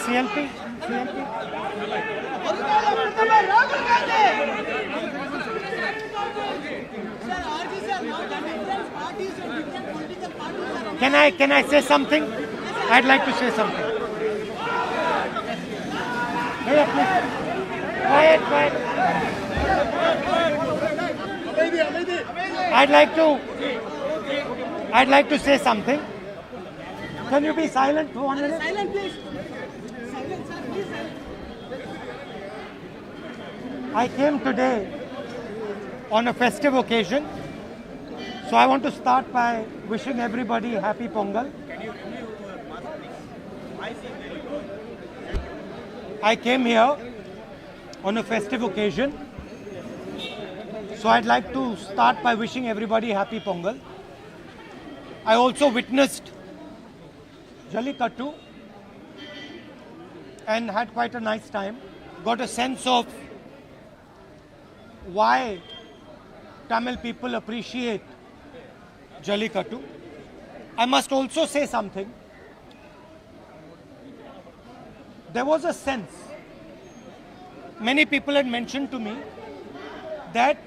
CLP. Can I say something? I'd like to say something. Hey, please. Quiet. I'd like to say something. Can you be silent for 1 minute? Silent, please. Silent, sir, please. I came today on a festive occasion, so I want to start by wishing everybody happy Pongal. I came here on a festive occasion, so I'd like to start by wishing everybody happy Pongal. I also witnessed Jallikattu and had quite a nice time. Got a sense of why Tamil people appreciate Jallikattu. I must also say something. There was a sense, many people had mentioned to me that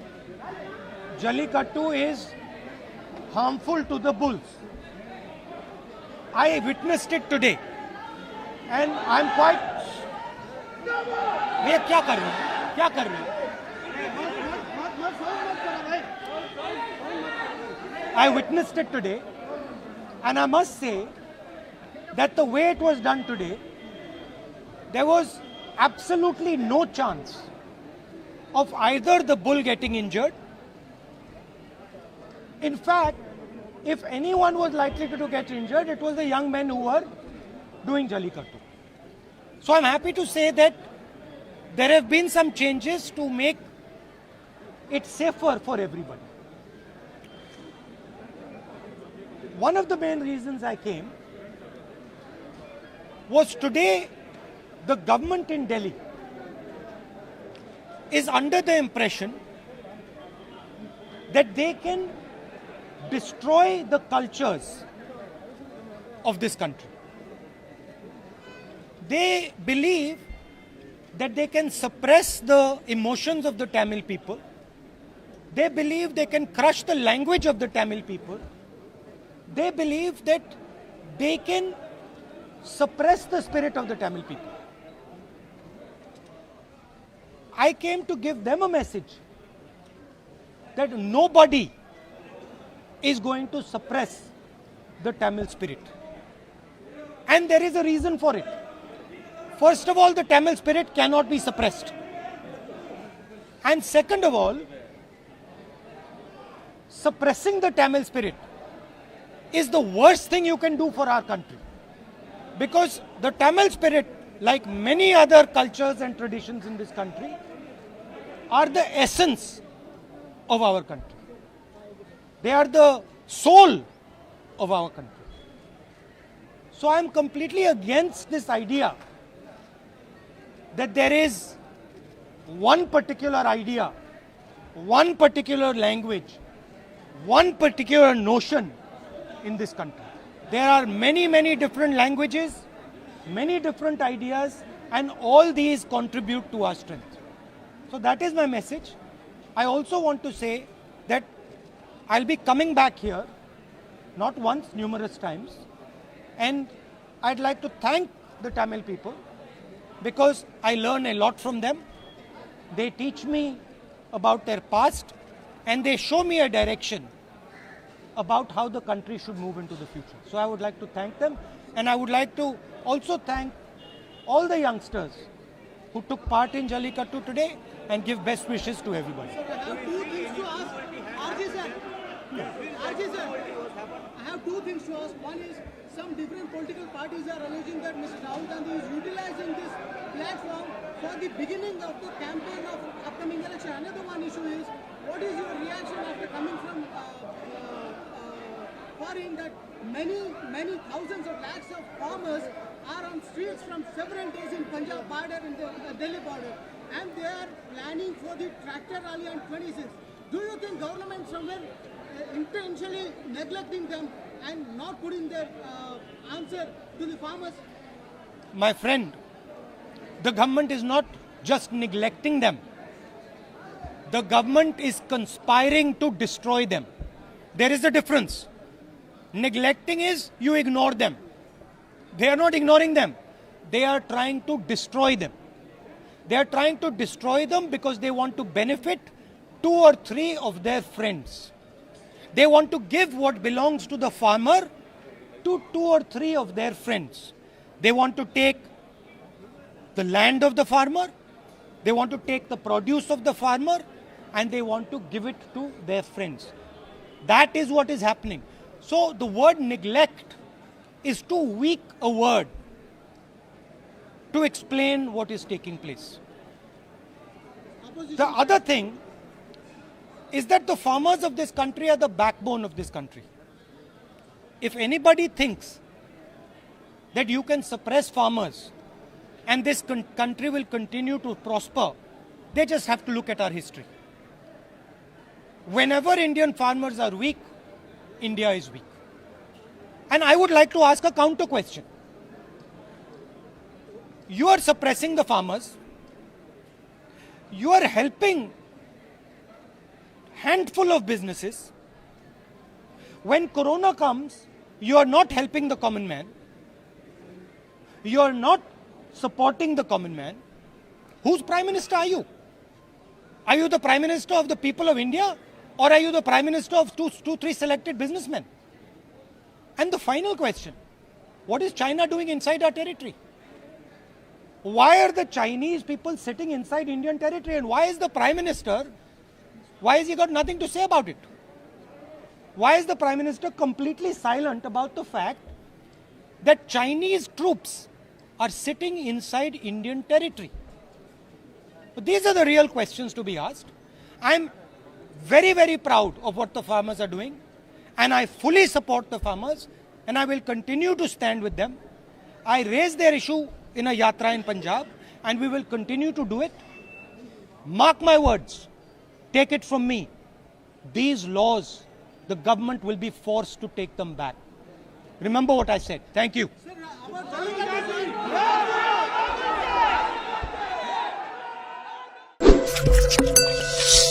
Jallikattu is harmful to the bulls. I witnessed it today and I'm quite... भैया क्या कर रहे हैं? क्या कर रहे हैं? I witnessed it today and I must say that the way it was done today, there was absolutely no chance of either the bull getting injured. In fact, if anyone was likely to get injured, it was the young men who were doing Jallikattu. So I'm happy to say that there have been some changes to make it safer for everybody. One of the main reasons I came was today the government in Delhi is under the impression that they can destroy the cultures of this country. They believe that they can suppress the emotions of the Tamil people. They believe they can crush the language of the Tamil people. They believe that they can suppress the spirit of the Tamil people. I came to give them a message that nobody is going to suppress the Tamil spirit. And there is a reason for it. First of all, the Tamil spirit cannot be suppressed. And second of all, suppressing the Tamil spirit is the worst thing you can do for our country. Because the Tamil spirit, like many other cultures and traditions in this country, are the essence of our country. They are the soul of our country. So I am completely against this idea that there is one particular idea, one particular language, one particular notion in this country. There are many different languages, many different ideas, and all these contribute to our strength. So that is my message. I also want to say that I'll be coming back here, not once, numerous times, and I'd like to thank the Tamil people because I learn a lot from them. They teach me about their past and they show me a direction about how the country should move into the future. So I would like to thank them, and I would like to also thank all the youngsters who took part in Jallikattu today and give best wishes to everybody. I have two things to ask. RJ sir, I have two things to ask. One is, some different political parties are alleging that Mr. Rahul Gandhi is utilizing this platform for the beginning of the campaign of upcoming election. Another one issue is, what is your reaction after coming from foreign that many thousands of lakhs of farmers are on streets from several days in Punjab border, in the Delhi border, and they are planning for the tractor rally on 26th. Do you think government somewhere intentionally neglecting them and not putting their answer to the farmers? My friend, The government is not just neglecting them. The government is conspiring to destroy them. There is a difference. Neglecting is you ignore them. They are not ignoring them. They are trying to destroy them. They are trying to destroy them because they want to benefit 2 or 3 of their friends. They want to give what belongs to the farmer to 2 or 3 of their friends. They want to take the land of the farmer, they want to take the produce of the farmer, and they want to give it to their friends. That is what is happening. So the word neglect is too weak a word to explain what is taking place. The other thing is that the farmers of this country are the backbone of this country. If anybody thinks that you can suppress farmers and this country will continue to prosper, they just have to look at our history. Whenever Indian farmers are weak, India is weak. And I would like to ask a counter question. You are suppressing the farmers. You are helping handful of businesses. When Corona comes, you are not helping the common man. You are not supporting the common man. Whose Prime Minister are you? Are you the Prime Minister of the people of India? Or are you the Prime Minister of two, 3 selected businessmen? And the final question, what is China doing inside our territory? Why are the Chinese people sitting inside Indian territory? And why is the Prime Minister, why has he got nothing to say about it? Why is the Prime Minister completely silent about the fact that Chinese troops are sitting inside Indian territory? But these are the real questions to be asked. I'm very, very proud of what the farmers are doing, and I fully support the farmers, and I will continue to stand with them. I raised their issue in a yatra in Punjab, and we will continue to do it. Mark my words, take it from me. These laws, the government will be forced to take them back. Remember what I said. Thank you. Sir,